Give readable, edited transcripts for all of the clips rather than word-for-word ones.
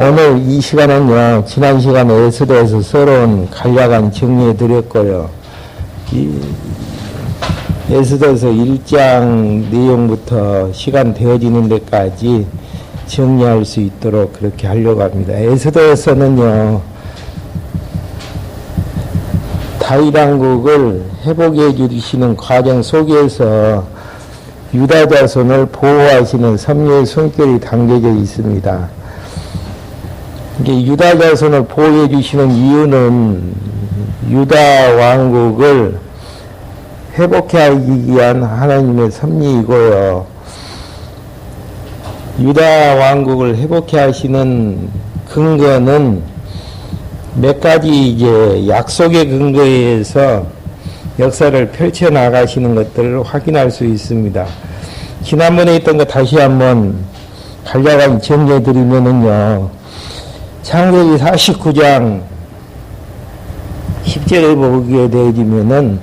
오늘 이 시간은요, 지난 시간에 에스더에서 새로운 간략한 정리해 드렸고요. 이 에스더서 1장 내용부터 시간 되어지는 데까지 정리할 수 있도록 그렇게 하려고 합니다. 에스더에서는요, 다윗 왕국을 회복해 주시는 과정 속에서 유다 자손을 보호하시는 섭리의 성격이 담겨져 있습니다. 이게 유다 자손을 보호해 주시는 이유는 유다 왕국을 회복해 하기 위한 하나님의 섭리이고요. 유다 왕국을 회복해 하시는 근거는 몇 가지 이제 약속의 근거에 의해서 역사를 펼쳐 나가시는 것들을 확인할 수 있습니다. 지난번에 있던 거 다시 한번 간략하게 정리해 드리면은요. 창세기 49장 10절에 보게 되어지면은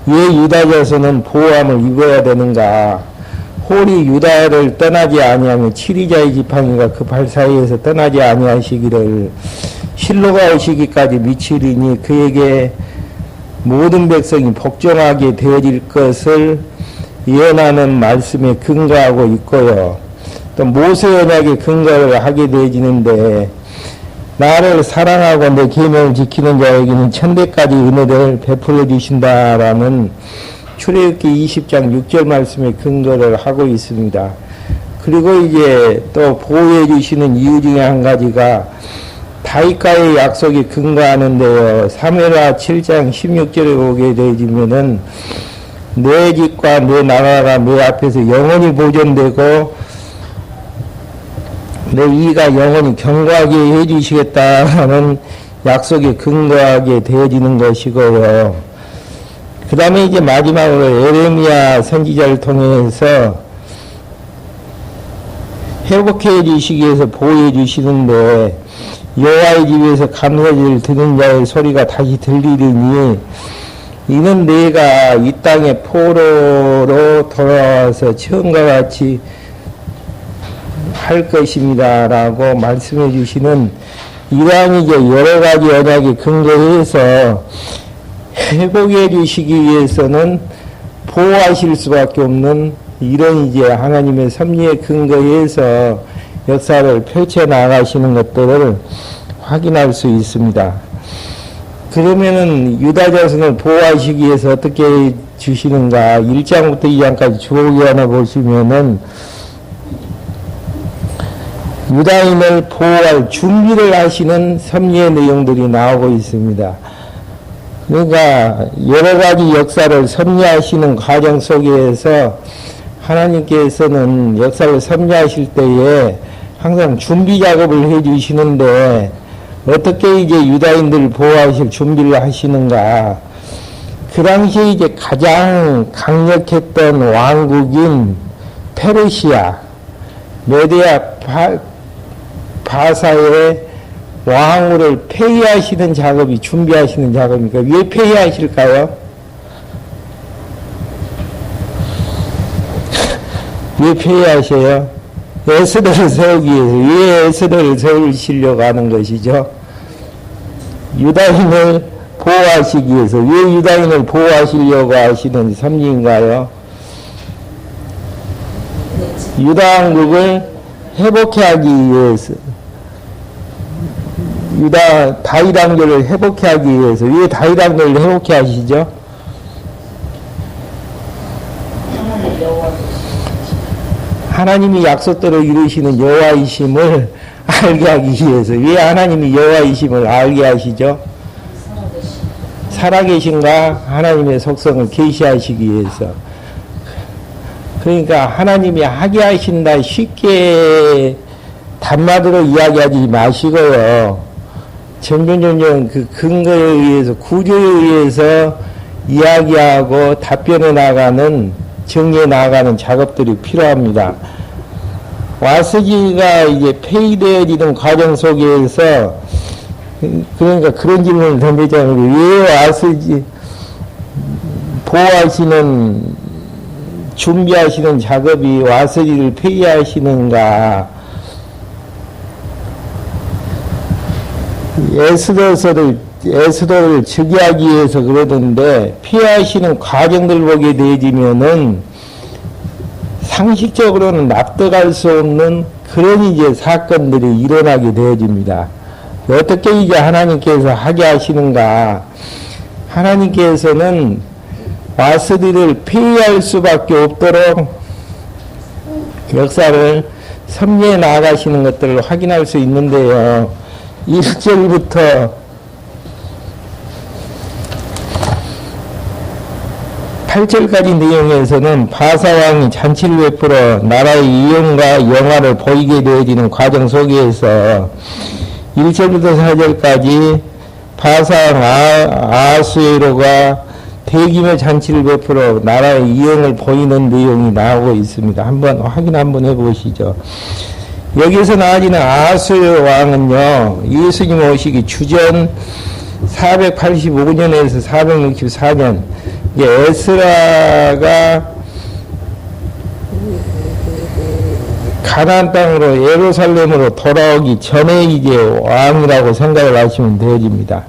왜 유다 자손은 보호함을 입어야 되는가? 홀이 유다를 떠나지 아니하며 7위자의 지팡이가 그 발 사이에서 떠나지 아니하시기를 실로가 오시기까지 미치리니 그에게 모든 백성이 복종하게 되어질 것을 예언하는 말씀에 근거하고 있고요. 또 모세 언약에 근거를 하게 되어지는데 나를 사랑하고 내 계명을 지키는 자에게는 천대까지 은혜를 베풀어 주신다라는 출애굽기 20장 6절 말씀에 근거를 하고 있습니다. 그리고 이제 또 보호해 주시는 이유 중에 한 가지가 다윗과의 약속이 근거하는데요. 사무엘하 7장 16절에 보게 되어지면은 내 집과 내 나라가 내 앞에서 영원히 보존되고 내 이가 영원히 견고하게 해주시겠다는 약속에 근거하게 되어지는 것이고요. 그 다음에 이제 마지막으로 에레미야 선지자를 통해서 회복해 주시기 위해서 보호해 주시는데 여호와의 집에서 감사제를 드는 자의 소리가 다시 들리리니 이는 내가 이 땅의 포로로 돌아와서 처음과 같이 할 것입니다. 라고 말씀해 주시는 이러한 이제 여러 가지 언약에 근거해서 회복해 주시기 위해서는 보호하실 수밖에 없는 이런 이제 하나님의 섭리에 근거해서 역사를 펼쳐 나가시는 것들을 확인할 수 있습니다. 그러면은 유다 자손을 보호하시기 위해서 어떻게 주시는가? 1장부터 2장까지 주보기관에 보시면은 유다인을 보호할 준비를 하시는 섭리의 내용들이 나오고 있습니다. 그러니까 여러 가지 역사를 섭리하시는 과정 속에서 하나님께서는 역사를 섭리하실 때에 항상 준비 작업을 해 주시는데 어떻게 이제 유다인들을 보호하실 준비를 하시는가? 그 당시에 이제 가장 강력했던 왕국인 페르시아, 메데아 바사의 왕후를 폐위하시는 작업이 준비하시는 작업입니까? 왜 폐위하실까요? 왜 폐위하셔요? 에스더를 세우기 위해서. 왜 에스더를 세우시려고 하는 것이죠? 유다인을 보호하시기 위해서. 왜 유다인을 보호하시려고 하시는 섭리인가요? 유다 왕국을 회복해 하기 위해서. 유다 다윗 왕조를 회복해 하기 위해서. 왜 다윗 왕조를 회복해 하시죠? 하나님이 약속대로 이루시는 여호와이심을 알게 하기 위해서. 왜 하나님이 여호와이심을 알게 하시죠? 살아계신가 하나님의 속성을 계시하시기 위해서. 그러니까 하나님이 하게 하신다 쉽게 단마디로 이야기하지 마시고요. 점점 그 근거에 의해서 구조에 의해서 이야기하고 답변해 나가는 정리해 나가는 작업들이 필요합니다. 와스지가 이제 폐위되어지는 과정 속에서 그러니까 그런 질문을 던지잖아요. 왜 와스지 보호하시는 준비하시는 작업이 와스지를 폐위하시는가? 에스더를 즉위하기 위해서 그러던데, 피하시는 과정들 보게 되지면은 상식적으로는 납득할 수 없는 그런 이제 사건들이 일어나게 되어집니다. 어떻게 이제 하나님께서 하게 하시는가? 하나님께서는 와스디를 폐위할 수밖에 없도록 역사를 섭리해 나아가시는 것들을 확인할 수 있는데요. 1절부터 8절까지 내용에서는 바사왕이 잔치를 베풀어 나라의 이용과 영화를 보이게 되어지는 과정 속에서 1절부터 4절까지 바사왕 아하수에로가 대규모 잔치를 베풀어 나라의 이용을 보이는 내용이 나오고 있습니다. 확인 한번 해보시죠. 여기서 나와지는 아하수에로 왕은요, 예수님 오시기 주전 485년에서 464년, 에스라가 가나안 땅으로 예루살렘으로 돌아오기 전에 이제 왕이라고 생각을 하시면 되어집니다.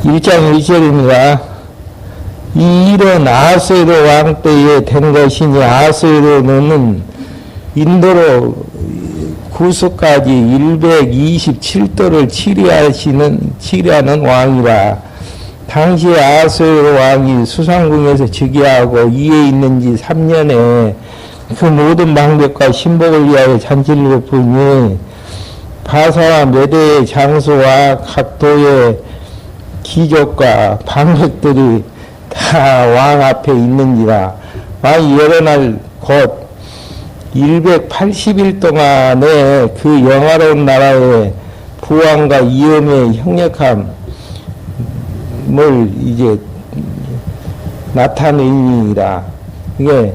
1장 1절입니다. 이 일은 아하수에로 왕 때에 된 것이니 아하수에로는 인도로 구수까지 127도를 치리하는 왕이라. 당시 아하수에로 왕이 수상궁에서 즉위하고 이에 있는 지 3년에 그 모든 방백과 신복을 위하여 잔치를 베푸니 바사와 메대의 장수와 각 도의 귀족과 방백들이 다 왕 앞에 있는지라. 왕이 여러 날 곧 180일 동안에 그 영화로운 나라의 부왕과 위엄의 형력함을 이제 나타내니라. 이게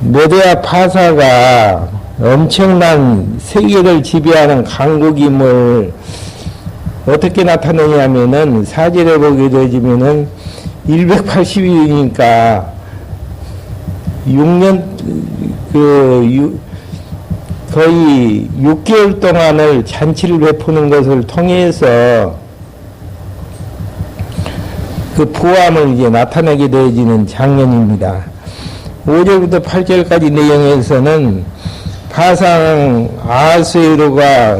메대아 파사가 엄청난 세계를 지배하는 강국임을 어떻게 나타내냐면은 사절에 보게 되지면은 180일이니까 6년 거의 6개월 동안을 잔치를 베푸는 것을 통해서 그 부함을 이제 나타내게 되어지는 장면입니다. 5절부터 8절까지 내용에서는 바상 아하수에로가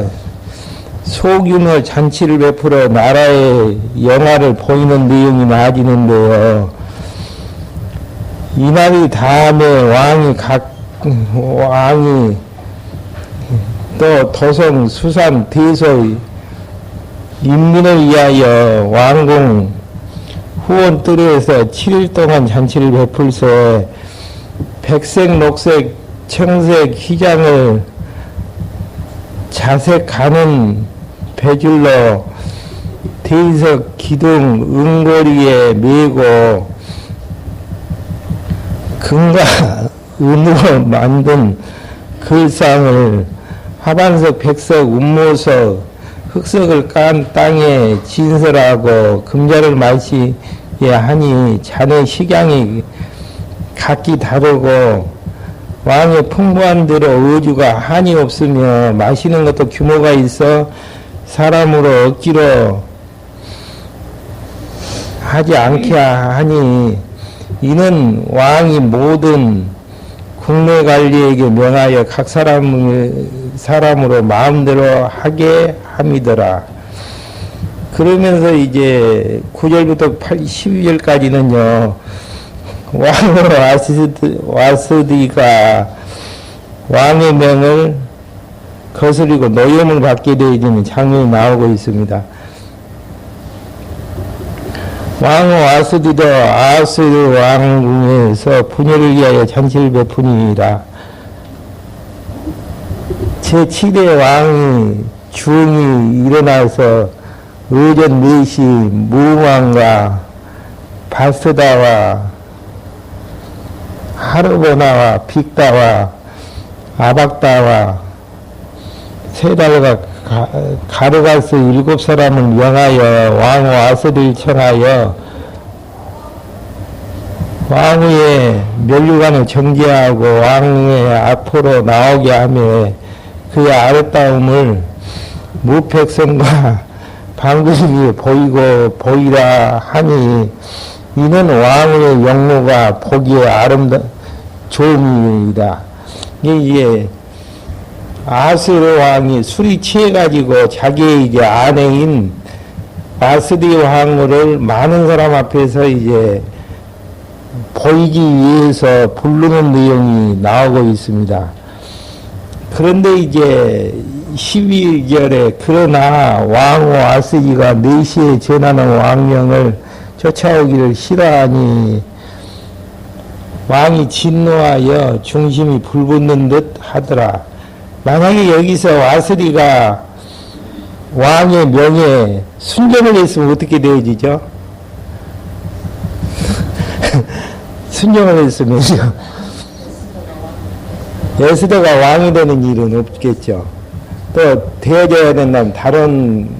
소규모 잔치를 베풀어 나라의 영화를 보이는 내용이 나와지는데요. 이날이 다음에 왕이 또 도성, 수산, 대소 인민을 위하여 왕궁 후원 뜰에서 7일 동안 잔치를 베풀세 백색, 녹색, 청색 휘장을 자색하는 배줄로 대리석 기둥 은고리에 메고 금과 은으로 만든 글상을 하반석, 백석, 운모석, 흑석을 깐 땅에 진설하고 금자를 마시게 하니 잔의 식양이 각기 다르고 왕의 풍부한 대로 의주가 한이 없으며 마시는 것도 규모가 있어 사람으로 억지로 하지 않게 하니 이는 왕이 모든 국내 관리에게 명하여 각 사람으로 마음대로 하게 함이더라. 그러면서 이제 9절부터 12절까지는요, 왕으로 와스디가 왕의 명을 거스리고 노염을 받게 되어지는 장면이 나오고 있습니다. 왕 와스디도 아하수에로 왕궁에서 분열을 위하여 잔치를 베푸니라. 제7대 왕이 중이 일어나서 의전 넷이 무왕과 바스다와 하르보나와 빅다와 아박다와 세 달과 가르가스 7사람을 명하여 왕 와스디를 청하여 왕후의 면류관을 정지하고 왕의 앞으로 나오게 하며 그의 아름다움을 무백성과 방금이 보이고 보이라 하니 이는 왕의 영모가 보기에 좋음이다. 이게 아스르 왕이 술이 취해가지고 자기의 이제 아내인 아스리 왕후를 많은 사람 앞에서 이제 보이기 위해서 부르는 내용이 나오고 있습니다. 그런데 이제 12절에 그러나 왕후 아스리가 4시에 전하는 왕명을 쫓아오기를 싫어하니 왕이 진노하여 중심이 불붙는 듯 하더라. 만약에 여기서 아스리가 왕의 명에 순종을 했으면 어떻게 되어지죠? 순종을 했으면요. 에스더가 왕이 되는 일은 없겠죠. 또 되어져야 된다면 다른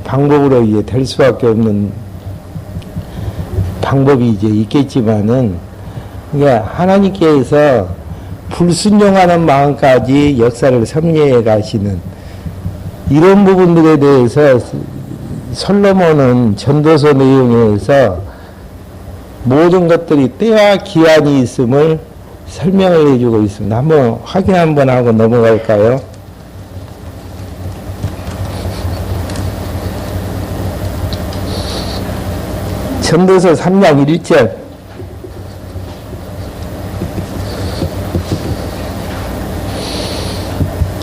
방법으로 이제 될 수밖에 없는 방법이 이제 있겠지만은, 그러니까 하나님께서 불순종하는 마음까지 역사를 섭리해 가시는 이런 부분들에 대해서 솔로몬은 전도서 내용에서 모든 것들이 때와 기한이 있음을 설명을 해주고 있습니다. 한번 확인 한번 하고 넘어갈까요? 전도서 3장 1절.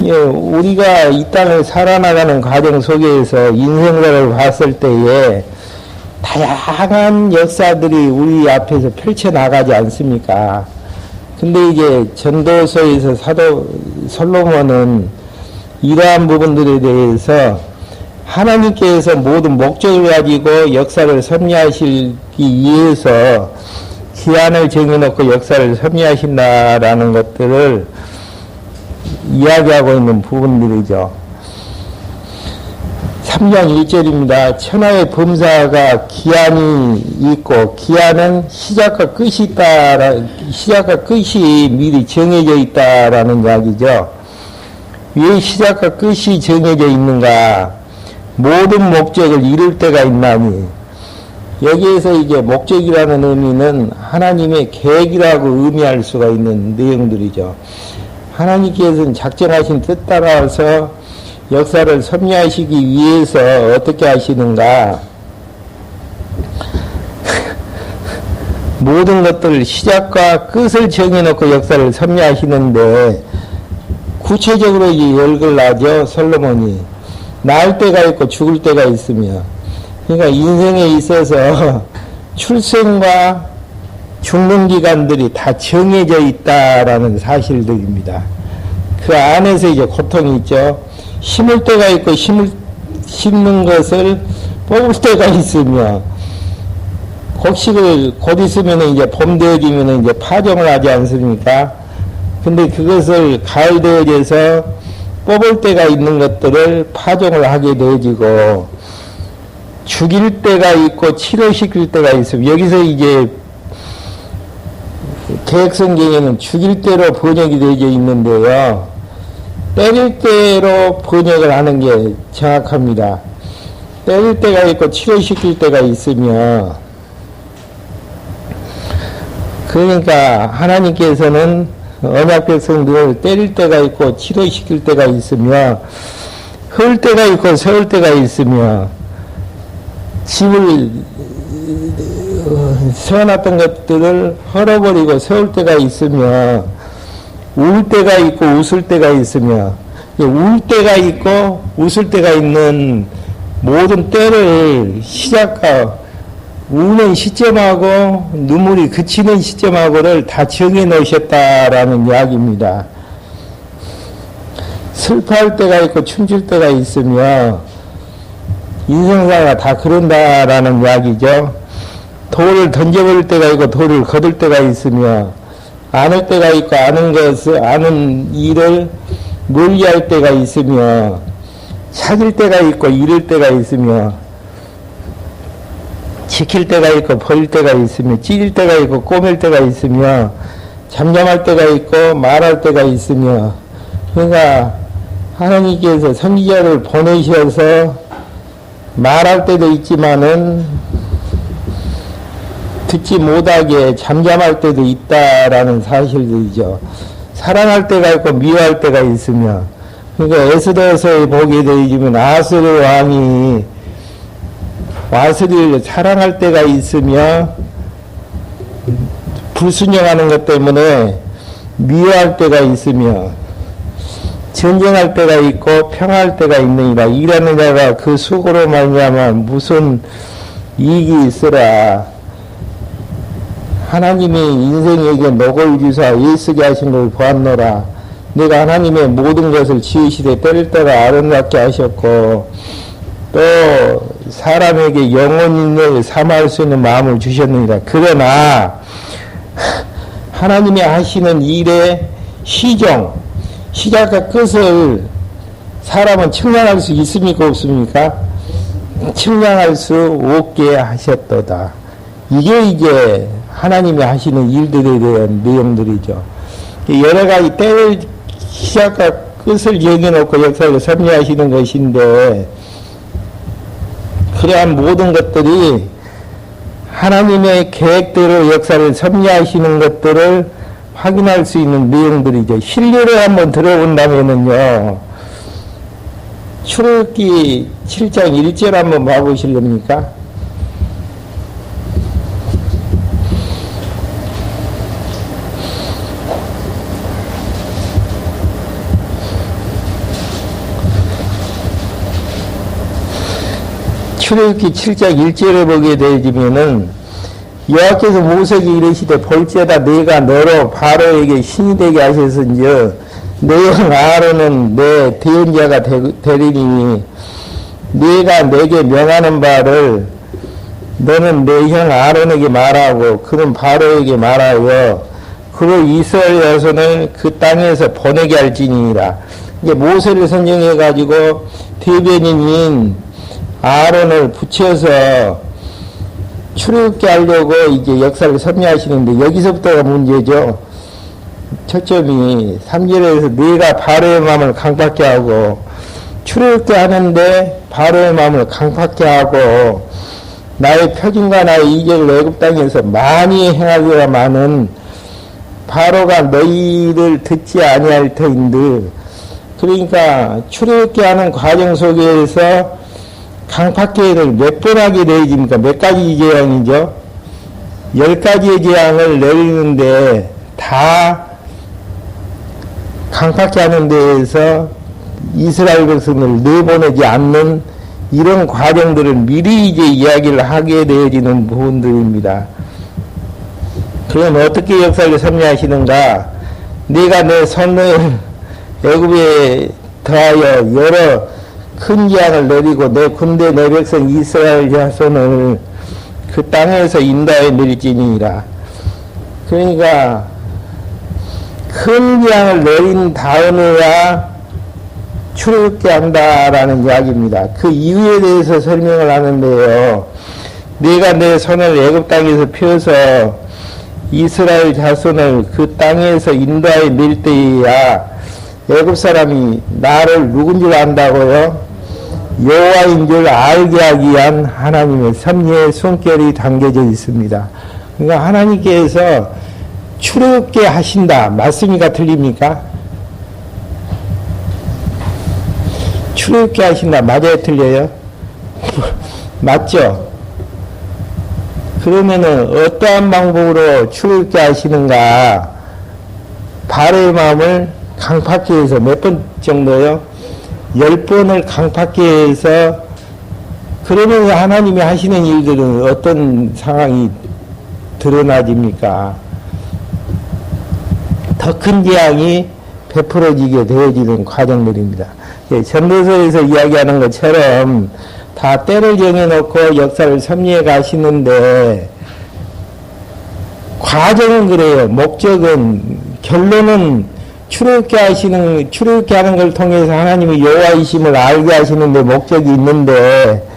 예, 우리가 이 땅을 살아나가는 과정 속에서 인생사를 봤을 때에 다양한 역사들이 우리 앞에서 펼쳐나가지 않습니까? 근데 이제 전도서에서 사도 솔로몬은 이러한 부분들에 대해서 하나님께서 모든 목적을 가지고 역사를 섭리하시기 위해서 기한을 정해놓고 역사를 섭리하신다라는 것들을 이야기하고 있는 부분들이죠. 3장 1절입니다. 천하의 범사가 기한이 있고 기한은 시작과 끝이 미리 정해져 있다라는 이야기죠. 왜 시작과 끝이 정해져 있는가? 모든 목적을 이룰 때가 있나니, 여기에서 이제 목적이라는 의미는 하나님의 계획이라고 의미할 수가 있는 내용들이죠. 하나님께서는 작정하신 뜻 따라서 역사를 섭리하시기 위해서 어떻게 하시는가? 모든 것들 시작과 끝을 정해놓고 역사를 섭리하시는데, 구체적으로 이제 열걸 나죠. 솔로몬이 날 때가 있고 죽을 때가 있으며, 그러니까 인생에 있어서 출생과 죽는 기간들이 다 정해져 있다라는 사실들입니다. 그 안에서 이제 고통이 있죠. 심을 때가 있고 심는 것을 뽑을 때가 있으며, 곡식을 곧 있으면 이제 봄 되어지면 이제 파종을 하지 않습니까? 근데 그것을 가을 되어져서 뽑을 때가 있는 것들을 파종을 하게 되어지고, 죽일 때가 있고 치료시킬 때가 있으면, 여기서 이제 개혁성경에는 죽일 때로 번역이 되어 있는데요, 때릴 때로 번역을 하는 게 정확합니다. 때릴 때가 있고 치료시킬 때가 있으며, 그러니까 하나님께서는 언약 백성들을 때릴 때가 있고 치료시킬 때가 있으며, 헐 때가 있고 세울 때가 있으며, 집을 세워놨던 것들을 헐어버리고 세울 때가 있으며, 울 때가 있고 웃을 때가 있으며, 울 때가 있고 웃을 때가 있는 모든 때를 시작과 우는 시점하고 눈물이 그치는 시점하고를 다 정해 놓으셨다라는 이야기입니다. 슬퍼할 때가 있고 춤출 때가 있으며, 인생사가 다 그런다라는 이야기죠. 돌을 던져버릴 때가 있고 돌을 거둘 때가 있으며, 아는 때가 있고 아는 일을 멀리할 때가 있으며, 찾을 때가 있고 잃을 때가 있으며, 지킬 때가 있고 버릴 때가 있으며, 찢을 때가 있고 꼬맬 때가 있으며, 잠잠할 때가 있고 말할 때가 있으며, 그러니까 하나님께서 선지자를 보내셔서 말할 때도 있지만은 듣지 못하게 잠잠할 때도 있다라는 사실들이죠. 사랑할 때가 있고 미워할 때가 있으며, 그러니까 에스더서에 보게 되지만 아수르 왕이 와스리를 사랑할 때가 있으며 불순종하는 것 때문에 미워할 때가 있으며 전쟁할 때가 있고 평화할 때가 있느니라. 일하는 자가 그 수고로 말미암아 무슨 이익이 있으라. 하나님이 인생에게 녹을 주사 애쓰게 하신 걸 보았노라. 내가 하나님의 모든 것을 지으시되 때릴 때가 아름답게 하셨고 또 사람에게 영원 인내를 삼할 수 있는 마음을 주셨느니라. 그러나 하나님이 하시는 일의 시작과 끝을 사람은 측량할 수 있습니까 없습니까? 측량할 수 없게 하셨도다. 이게 이제 하나님이 하시는 일들에 대한 내용들이죠. 여러 가지 때를 시작과 끝을 정해놓고 역사를 섭리하시는 것인데, 그러한 모든 것들이 하나님의 계획대로 역사를 섭리하시는 것들을 확인할 수 있는 내용들이죠. 신뢰를 한번 들어본다면은요, 출애굽기 7장 1절 한번 봐보실랍니까? 출애굽기 7장 1절에 보게 되지면은 여호와께서 모세에게 이르시되 볼지어다 내가 너로 바로에게 신이 되게 하셨은즉 내 형 아론은 내 대언자가 되리니 네가 내게 명하는 바를 너는 내 형 아론에게 말하고 그는 바로에게 말하여 그로 이스라엘 자손을 그 땅에서 보내게 할지니라. 이제 모세를 선정해 가지고 대변인인 아론을 붙여서 출애굽게 하려고 이제 역사를 섭리하시는데, 여기서부터가 문제죠. 초점이 3절에서 네가 바로의 마음을 강팍케 하고 출애굽게 하는데 바로의 마음을 강팍케 하고 나의 표징과 나의 이적을 애굽 땅에서 많이 행하리라마는 바로가 너희를 듣지 아니할 터인들. 그러니까 출애굽게 하는 과정 속에서 강팍계를 몇 번 하게 되어집니까? 몇 가지 재앙이죠? 10가지의 재앙을 내리는데 다 강팍케 하는 데에서 이스라엘 백성을 내보내지 않는 이런 과정들을 미리 이제 이야기를 하게 되어지는 부분들입니다. 그럼 어떻게 역사를 섭리하시는가? 네가 내 손을 애굽에 더하여 여러 큰 재앙을 내리고 내 군대 내 백성 이스라엘 자손을 그 땅에서 인도하여 내릴지니라. 그러니까 큰 재앙을 내린 다음에야 출애굽게 한다라는 이야기입니다. 그 이유에 대해서 설명을 하는데요. 내가 내 손을 애굽 땅에서 펴서 이스라엘 자손을 그 땅에서 인도하여 낼 때에야 애굽 사람이 나를 누군 줄 안다고요? 여호와인 줄 알게 하기 위한 하나님의 섭리의 손결이 담겨져 있습니다. 그러니까 하나님께서 출애굽게 하신다. 맞습니까? 틀립니까? 출애굽게 하신다. 맞아요? 틀려요? 맞죠? 그러면은 어떠한 방법으로 출애굽게 하시는가? 바로의 마음을 강팍케 해서 몇 번 정도요? 10번을 강팍케 해서, 그러면서 하나님이 하시는 일들은 어떤 상황이 드러나집니까? 더 큰 재앙이 베풀어지게 되어지는 과정들입니다. 전도서에서 이야기하는 것처럼 다 때를 정해놓고 역사를 섭리해 가시는데, 과정은 그래요. 목적은, 결론은 출애굽게 하는 걸 통해서 하나님이 여호와이심을 알게 하시는데 목적이 있는데,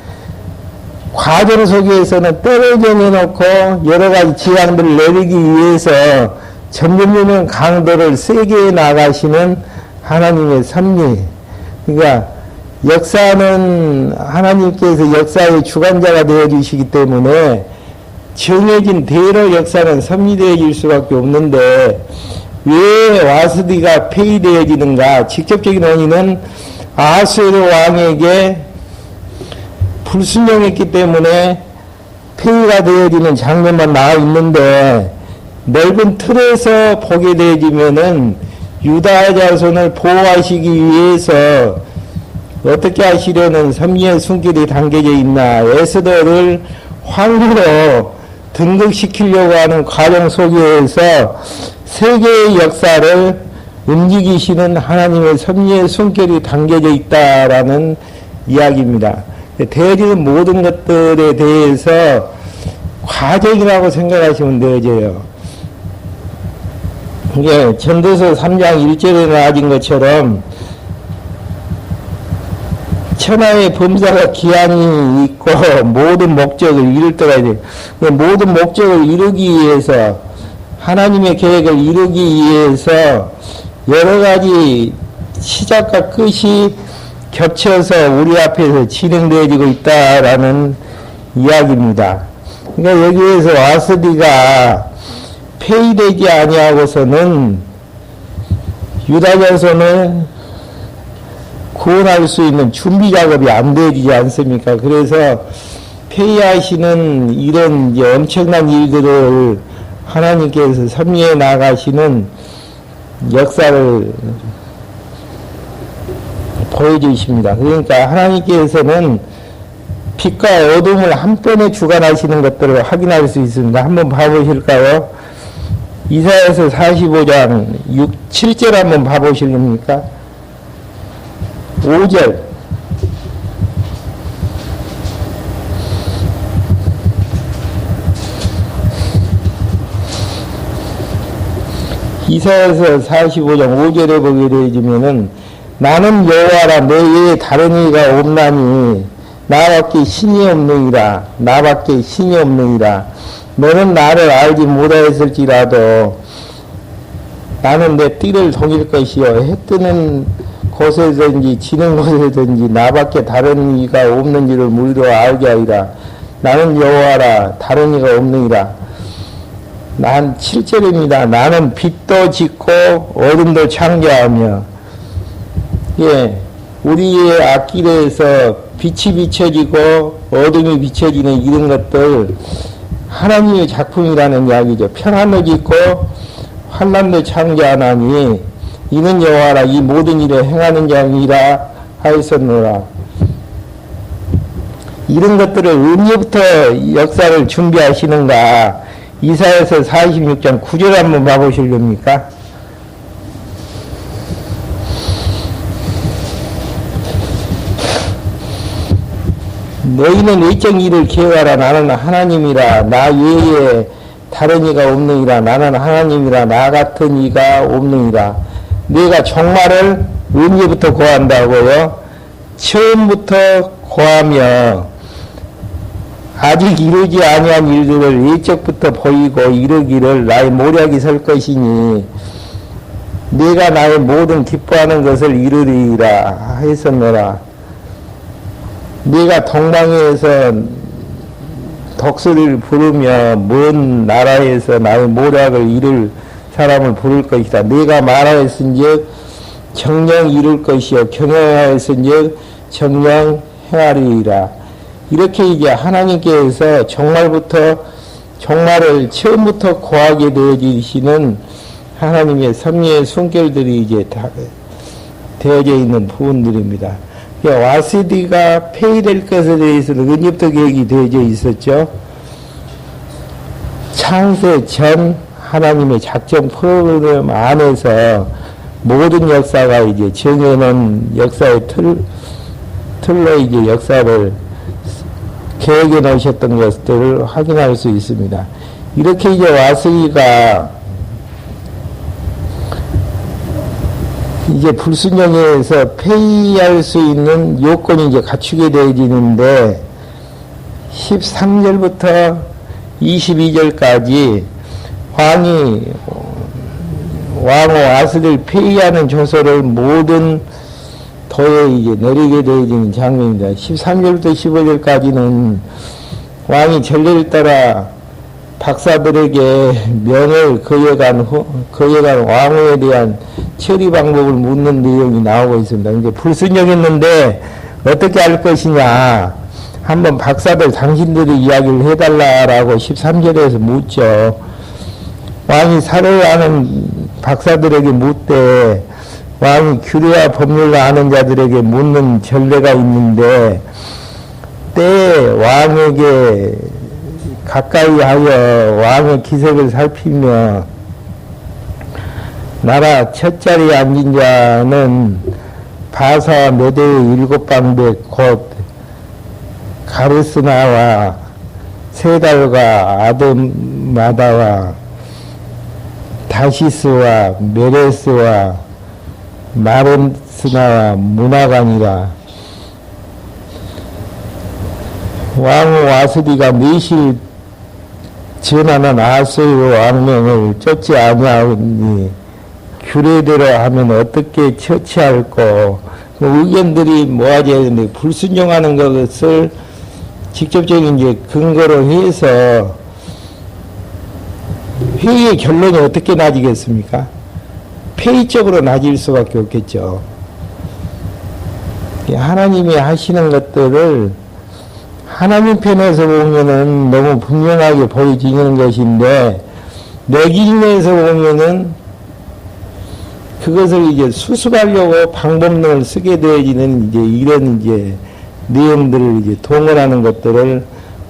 과정 속에서는 때를 정해놓고 여러 가지 지향들을 내리기 위해서 점점 강도를 세게 나가시는 하나님의 섭리, 그러니까 역사는 하나님께서 역사의 주관자가 되어주시기 때문에 정해진 대로 역사는 섭리되어질 수밖에 없는데 왜 와스디가 폐위되어지는가? 직접적인 원인은 아하수에로 왕에게 불순종했기 때문에 폐위가 되어지는 장면만 나와 있는데 넓은 틀에서 보게 되어지면은 유다 자손을 보호하시기 위해서 어떻게 하시려는 섭리의 숨길이 담겨져 있나? 에스더를 황후로 등극시키려고 하는 과정 속에서 세계의 역사를 움직이시는 하나님의 섭리의 숨결이 담겨져 있다라는 이야기입니다. 되어지는 모든 것들에 대해서 과정이라고 생각하시면 되어져요. 이게 전도서 3장 1절에 나와진 것처럼 천하의 범사가 기한이 있고 모든 목적을 이룰 때가 있어요. 모든 목적을 이루기 위해서 하나님의 계획을 이루기 위해서 여러 가지 시작과 끝이 겹쳐서 우리 앞에서 진행되어지고 있다라는 이야기입니다. 그러니까 여기에서 와스디가 폐위되지 아니하고서는 유다 자손을 구원할 수 있는 준비 작업이 안 되어지지 않습니까? 그래서 폐위하시는 이런 이제 엄청난 일들을 하나님께서 섭리해 나가시는 역사를 보여주십니다. 그러니까 하나님께서는 빛과 어둠을 한편에 주관하시는 것들을 확인할 수 있습니다. 한번 봐보실까요? 이사야서 45장 7절 한번 봐보실랍니까? 5절 이사야서 45장 5절에 보게 되어지면은 나는 여호와라 내 외에 다른 이가 없나니 나밖에 신이 없느니라 나밖에 신이 없느니라 너는 나를 알지 못하였을지라도 나는 내 띠를 동일 것이요 해 뜨는 곳에든지 지는 곳에든지 나밖에 다른 이가 없는지를 무리로 알게 하리라 나는 여호와라 다른 이가 없느니라. 난 7절입니다. 나는 빛도 짓고 어둠도 창조하며 예, 우리의 앞길에서 빛이 비춰지고 어둠이 비춰지는 이런 것들 하나님의 작품이라는 이야기죠. 평안도 짓고 환난도 창조하나니 이는 여호와라 이 모든 일을 행하는 자니라 하였었노라. 이런 것들을 언제부터 역사를 준비하시는가? 이사야서 46장 9절 한번 봐보실렵니까? 너희는 외적 일을 계획하라. 나는 하나님이라. 나 외에 다른 이가 없느니라. 나는 하나님이라. 나 같은 이가 없느니라. 내가 종말을 언제부터 고한다고요? 처음부터 고하며 아직 이루지 아니한 일들을 외적부터 보이고 이루기를 나의 모략이 설 것이니 내가 나의 모든 기뻐하는 것을 이루리라 했었노라. 네가 동방에서 독수리를 부르며 먼 나라에서 나의 모략을 이룰 사람을 부를 것이다. 네가 말하였은즉 정령 이룰 것이요 경영하였은즉 정령 행하리라. 이렇게 이제 하나님께서 종말을 처음부터 고하게 되어지시는 하나님의 섭리의 숨결들이 이제 다 되어져 있는 부분들입니다. 와스디가 폐위될 것에 대해서는 언제부터 계획이 되어져 있었죠? 창세 전 하나님의 작전 프로그램 안에서 모든 역사가 이제 정해놓은 역사의 틀로 이제 역사를 계획해 놓으셨던 것들을 확인할 수 있습니다. 이렇게 이제 와스디가 이제 불순종에서 폐위할 수 있는 요건이 이제 갖추게 되어지는데 13절부터 22절까지 왕후 아스를 폐위하는 조서를 모든 도에 이제 내리게 되어지는 장면입니다. 13절부터 15절까지는 왕이 전례를 따라 박사들에게 명을 거여간 왕후에 대한 처리 방법을 묻는 내용이 나오고 있습니다. 이제 불순종했는데 어떻게 할 것이냐. 한번 박사들 당신들이 이야기를 해달라라고 13절에서 묻죠. 왕이 살해를 하는 박사들에게 묻되 왕이 규례와 법률을 아는 자들에게 묻는 전례가 있는데 때에 왕에게 가까이 하여 왕의 기색을 살피며 나라 첫 자리에 앉은 자는 바사와 메대의 7방백 곧 가르스나와 세달과 아드마다와 다시스와 메레스와 마른스나와 문하간이라. 왕후 와스디가 매실 전하는 아수르 왕명을 쫓지 아니하니 규례대로 하면 어떻게 처치할꼬. 의견들이 모아져야 되는데 불순종하는 것을 직접적인 이제 근거로 해서 회의의 결론이 어떻게 나지겠습니까? 폐의적으로 나질 수밖에 없겠죠. 하나님이 하시는 것들을 하나님 편에서 보면은 너무 분명하게 보여지는 것인데 내 기준에서 보면은 그것을 이제 수습하려고 방법론을 쓰게 되어지는 이제 이런 이제 내용들을 이제 동원하는 것들을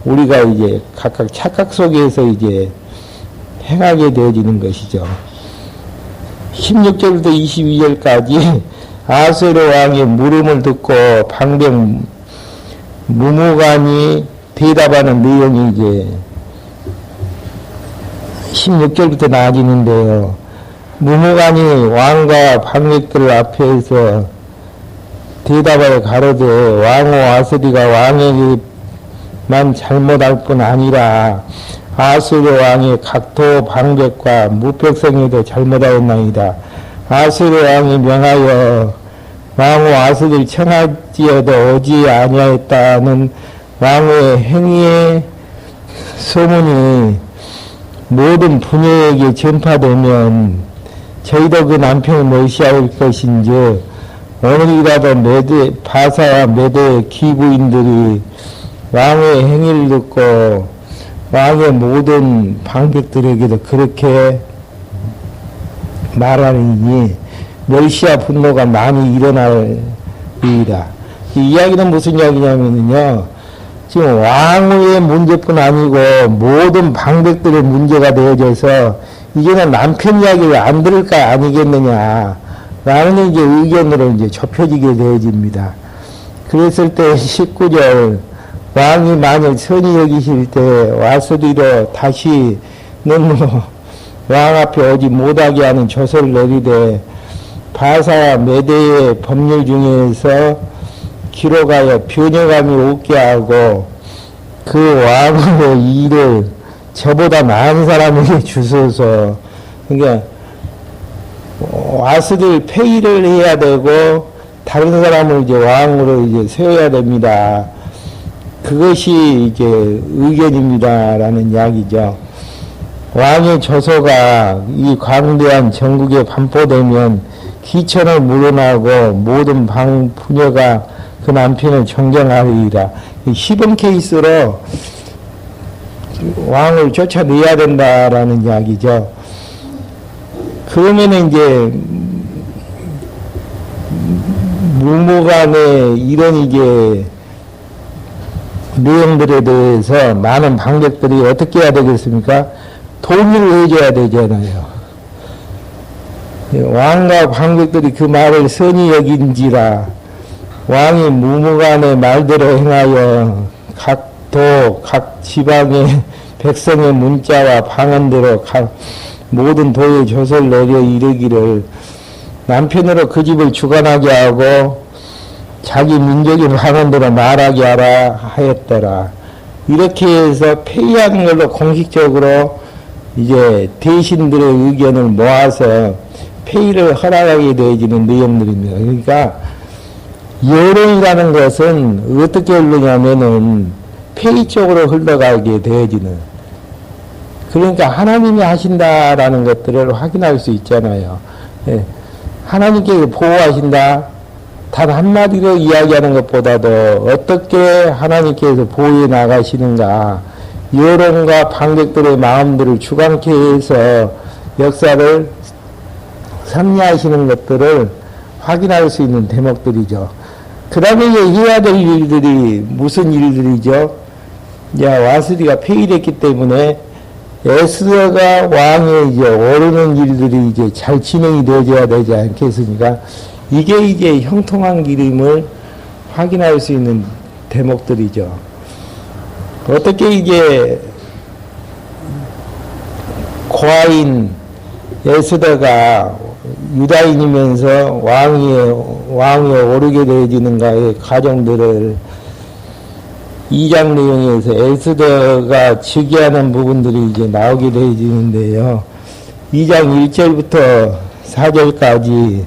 우리가 이제 각각 착각 속에서 이제 행하게 되어지는 것이죠. 16절부터 22절까지 아수르 왕의 물음을 듣고 방백 무무간이 대답하는 내용이 이제 16절부터 나아지는데요. 무무간이 왕과 방백들 앞에서 대답을 가로되 왕후 아스리가 왕에게만 잘못할 뿐 아니라 아수르 왕의 각도 방백과 무백성에도 잘못하였나이다. 아수르 왕이 명하여 왕후 아스리를 청하지어도 오지 아니하였다는 왕후의 행위의 소문이 모든 부녀에게 전파되면 저희도 그 남편을 멸시할 것인즉 오늘이라도 바사와 메대의 기부인들이 왕의 행위를 듣고 왕의 모든 방백들에게도 그렇게 말하니 멸시와 분노가 많이 일어날 일이다. 이 이야기는 무슨 이야기냐면요. 지금 왕후의 문제뿐 아니고 모든 방백들의 문제가 되어져서 이제는 남편 이야기를 안 들을까 아니겠느냐. 라는 이제 의견으로 이제 좁혀지게 되어집니다. 그랬을 때 19절 왕이 만일 선히 여기실 때 와스리로 다시는 왕 앞에 오지 못하게 하는 조서를 내리되 바사와 메대의 법률 중에서 기록하여 변형감이 없게 하고 그 왕의 일을 저보다 나은 사람에게 주소서. 그러니까 와스리를 폐위를 해야 되고 다른 사람을 이제 왕으로 이제 세워야 됩니다. 그것이 이제 의견입니다라는 이야기죠. 왕의 조서가 이 광대한 전국에 반포되면 기천을 물어나고 모든 부녀가 그 남편을 존경하리라. 시범 케이스로 왕을 쫓아내야 된다라는 이야기죠. 그러면은 이제 무무간의 이런 이제 내용들에 대해서 많은 방백들이 어떻게 해야 되겠습니까? 동의를 해줘야 되잖아요. 왕과 방백들이 그 말을 선히 여긴지라 왕이 무무간의 말대로 행하여 각 도, 각 지방의 백성의 문자와 방언대로 모든 도의 조서를 내려 이르기를 남편으로 그 집을 주관하게 하고 자기 민족의 방언대로 말하게 하라 하였더라. 이렇게 해서 폐의하는 걸로 공식적으로 이제 대신들의 의견을 모아서 폐의를 허락하게 되어지는 내용들입니다. 그러니까 여론이라는 것은 어떻게 흐르냐면은 폐의 쪽으로 흘러가게 되어지는, 그러니까 하나님이 하신다라는 것들을 확인할 수 있잖아요. 예. 하나님께서 보호하신다, 단 한마디로 이야기하는 것보다도 어떻게 하나님께서 보호해 나가시는가, 여론과 방백들의 마음들을 주관케 해서 역사를 섭리하시는 것들을 확인할 수 있는 대목들이죠. 그 다음에 해야 될 일들이 무슨 일들이죠? 와스디가 폐위됐기 때문에 에스더가 왕에 이제 오르는 일들이 이제 잘 진행이 되어야 되지 않겠습니까? 이게 이제 형통한 기름을 확인할 수 있는 대목들이죠. 어떻게 이제 고아인 에스더가 유다인이면서 왕위에 오르게 되어지는가의 과정들을 2장 내용에서 에스더가 즉위하는 부분들이 이제 나오게 되어지는데요. 2장 1절부터 4절까지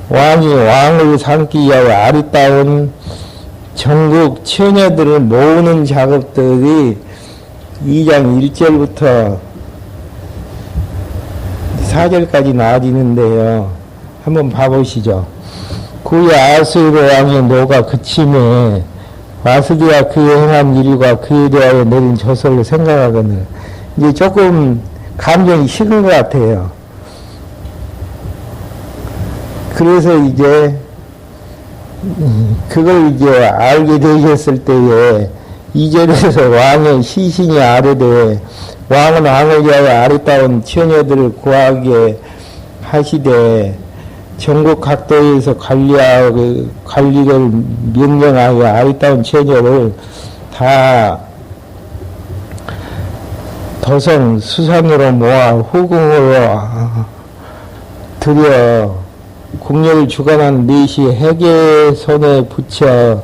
왕이 왕을 삼기 위하여 아리따운 전국 처녀들을 모으는 작업들이 2장 1절부터 4절까지 나와지는데요. 한번 봐보시죠. 그의 아수르 왕의 노가 그침에 와스디가 그의 행한 일과 그에 대하여 내린 조서를 생각하거늘 이제 조금 감정이 식은 것 같아요. 그래서 이제 그걸 이제 알게 되셨을 때에 2절에서 왕의 시신이 아뢰되 왕은 왕을 위하여 아리따운 처녀들을 구하게 하시되 전국 각도에서 관리를 명령하여 아리따운 처녀를 다 도성 수산으로 모아 후궁으로 들여 궁녀를 주관한 넷이 해계 손에 붙여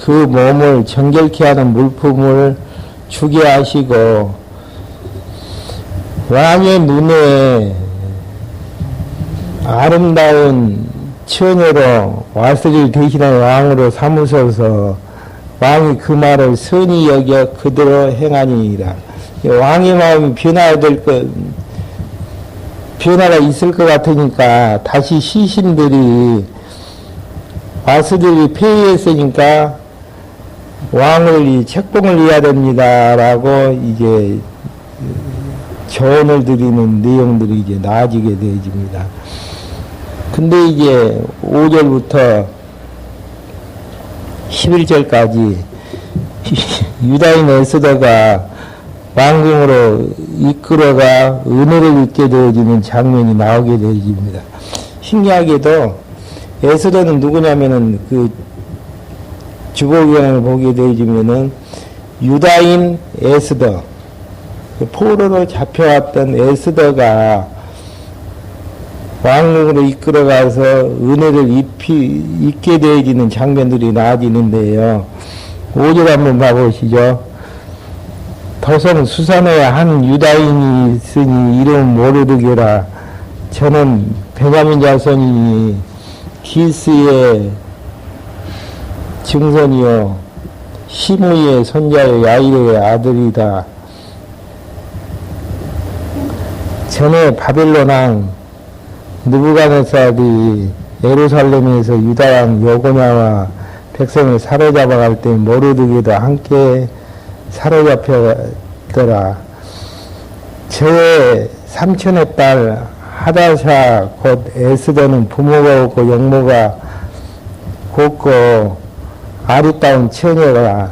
그 몸을 정결케 하는 물품을 주게 하시고 왕의 눈에 아름다운 처녀로 와스를 대신한 왕으로 삼으셔서 왕이 그 말을 선히 여겨 그대로 행하니이다. 왕의 마음이 변화가 있을 것 같으니까 다시 시신들이 와스들이 폐위했으니까 왕을 책봉을 해야 됩니다라고 이제 조언을 드리는 내용들이 이제 나아지게 되어집니다. 근데 이제 5절부터 11절까지 유다인 에스더가 왕궁으로 이끌어가 은혜를 입게 되어지는 장면이 나오게 되어집니다. 신기하게도 에스더는 누구냐면은 그 주보경을 보게 되어지면은 유다인 에스더, 포로로 잡혀왔던 에스더가 왕궁으로 이끌어가서 은혜를 입게 되어지는 장면들이 나아지는데요. 5절 한번 봐보시죠. 도성 수산에 한 유다인이 있으니 이름 모르르게라. 저는 베냐민 자손이니 기스의 증손이요 시므이의 손자요 야일의 아들이다. 전에 바벨론 왕 느부갓네살이 예루살렘에서 유다왕 여고냐와 백성을 사로잡아갈 때 모르드게도 함께 사로잡혔더라. 저의 삼촌의 딸 하다샤 곧 에스더는 부모가 없고 영모가 곱고 아리따운 처녀가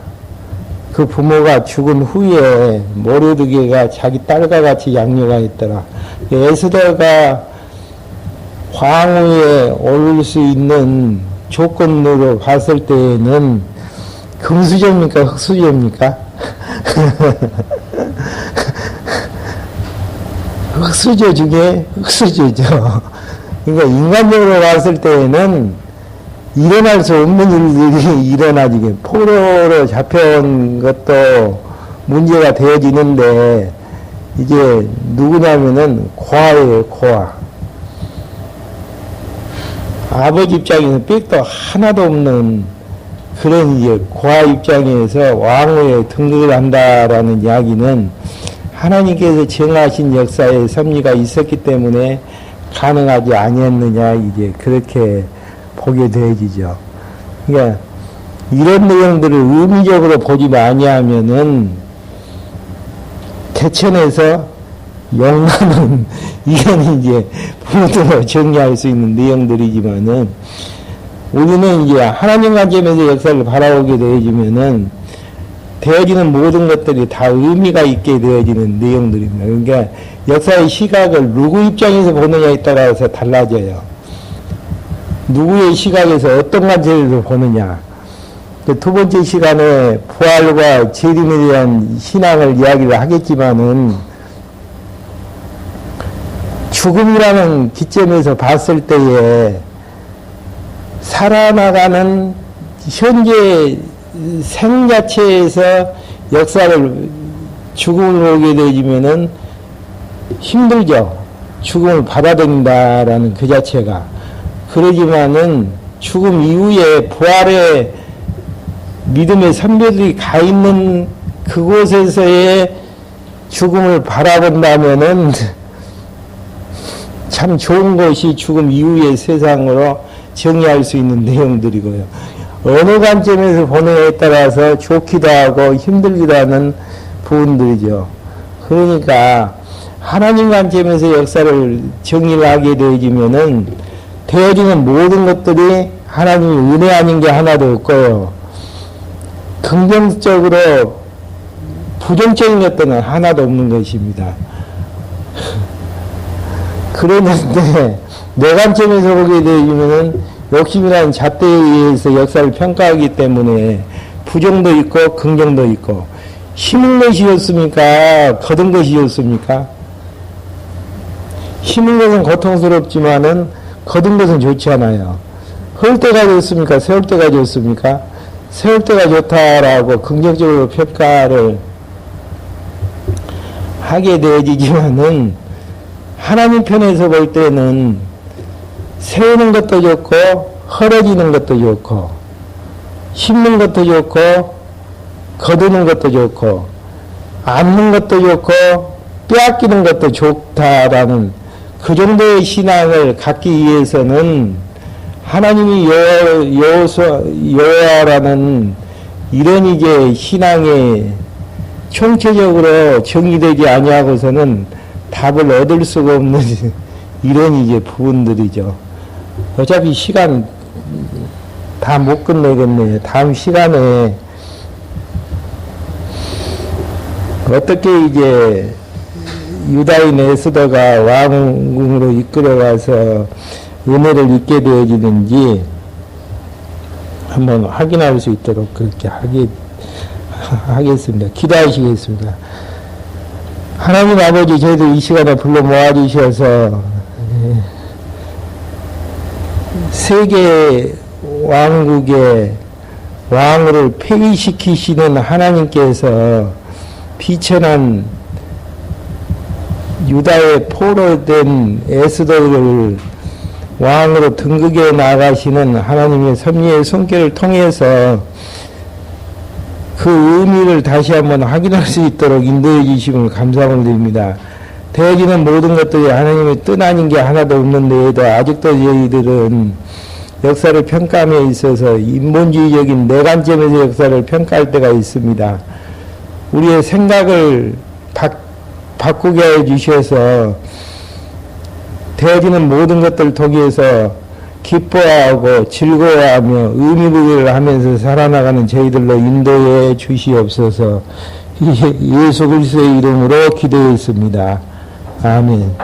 그 부모가 죽은 후에 모르드게가 자기 딸과 같이 양육하였더라. 에스더가 황후에 오를 수 있는 조건으로 봤을 때에는 금수저입니까? 흑수저입니까? 흑수저 중에 흑수저죠. 그러니까 인간적으로 봤을 때에는 일어날 수 없는 일들이 일어나지게 포로로 잡혀온 것도 문제가 되어지는데 이게 누구냐면은 고아예요, 고아. 아버지 입장에서 빽도 하나도 없는 그런 이제 고아 입장에서 왕후에 등극을 한다라는 이야기는 하나님께서 정하신 역사에 섭리가 있었기 때문에 가능하지 아니었느냐, 이제 그렇게 보게 되어지죠. 그러니까 이런 내용들을 의미적으로 보지 아니하면은 대천에서 용나는 이건 이제 부모로 정리할 수 있는 내용들이지만은 우리는 이제 하나님 관점에서 역사를 바라보게 되어지면은 되어지는 모든 것들이 다 의미가 있게 되어지는 내용들입니다. 그러니까 역사의 시각을 누구 입장에서 보느냐에 따라서 달라져요. 누구의 시각에서 어떤 관점에서 보느냐. 두 번째 시간에 부활과 재림에 대한 신앙을 이야기를 하겠지만은 죽음이라는 기점에서 봤을 때에 살아나가는 현재 생 자체에서 역사를 죽음을 보게 되지면은 힘들죠. 죽음을 받아들인다라는 그 자체가. 그러지만은 죽음 이후에 부활의 믿음의 선배들이 가 있는 그곳에서의 죽음을 바라본다면은 참 좋은 것이 죽음 이후의 세상으로 정의할 수 있는 내용들이고요. 어느 관점에서 보느냐에 따라서 좋기도 하고 힘들기도 하는 부분들이죠. 그러니까 하나님 관점에서 역사를 정의를 하게 되어지면은 되어지는 모든 것들이 하나님의 은혜 아닌 게 하나도 없고요. 긍정적으로 부정적인 것들은 하나도 없는 것입니다. 그랬는데 내 관점에서 보게 되면은 욕심이라는 잣대에 의해서 역사를 평가하기 때문에 부정도 있고 긍정도 있고 힘은 것이었습니까? 거둔 것이었습니까? 힘은 것은 고통스럽지만은 거둔 것은 좋지 않아요. 헐 때가 좋습니까? 세울 때가 좋습니까? 세울 때가 좋다라고 긍정적으로 평가를 하게 되어지지만은 하나님 편에서 볼 때는 세우는 것도 좋고 헐어지는 것도 좋고 심는 것도 좋고 거두는 것도 좋고 앉는 것도 좋고 빼앗기는 것도 좋다라는 그 정도의 신앙을 갖기 위해서는 하나님이 여호와라는 이런 이제 신앙에 총체적으로 정의되지 아니하고서는 답을 얻을 수가 없는 이런 이제 부분들이죠. 어차피 시간 다 못 끝내겠네요. 다음 시간에 어떻게 이제 유다인 에스더가 왕궁으로 이끌어가서 은혜를 입게 되어지는지 한번 확인할 수 있도록 그렇게 하겠습니다. 기도하시겠습니다. 하나님 아버지, 저희들 이 시간에 불러 모아주셔서 세계 왕국의 왕을 폐위시키시는 하나님께서 비천한 유다의 포로된 에스더를 왕으로 등극해 나가시는 하나님의 섭리의 손길을 통해서 그 의미를 다시 한번 확인할 수 있도록 인도해 주심을 감사를 드립니다. 되어지는 모든 것들이 하나님의 뜻 아닌 게 하나도 없는데도 아직도 저희들은 역사를 평가함에 있어서 인본주의적인 내 관점에서 역사를 평가할 때가 있습니다. 우리의 생각을 바꾸게 해주셔서 되어지는 모든 것들을 통해서 기뻐하고 즐거워하며 의미부여를 하면서 살아나가는 저희들로 인도해 주시옵소서. 예수 그리스도의 이름으로 기도했습니다. 아멘.